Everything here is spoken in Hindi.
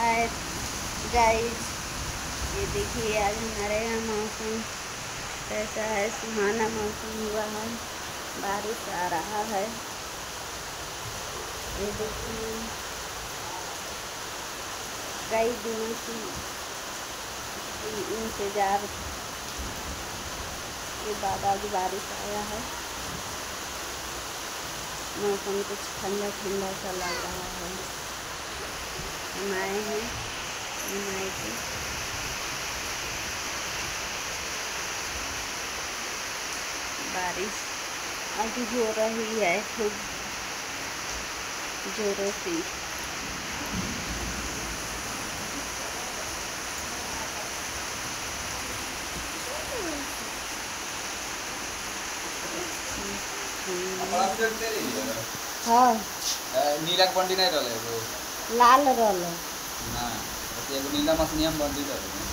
हाय गाइस, ये देखिए आज हमारे यहाँ मौसम कैसा है। सुहाना मौसम हुआ है, बारिश आ रहा है। ये देखिए कई दिनों से इंतजार के बाद आज बारिश आया है। मौसम कुछ ठंडा ठंडा सा लग रहा है। हम आए हैं मायके। बारिश अभी हो रही है खूब जोरों से। हाँ नीला बंडी नहीं रहे लाल रल ना, नीला मछली हम बंडी रहे।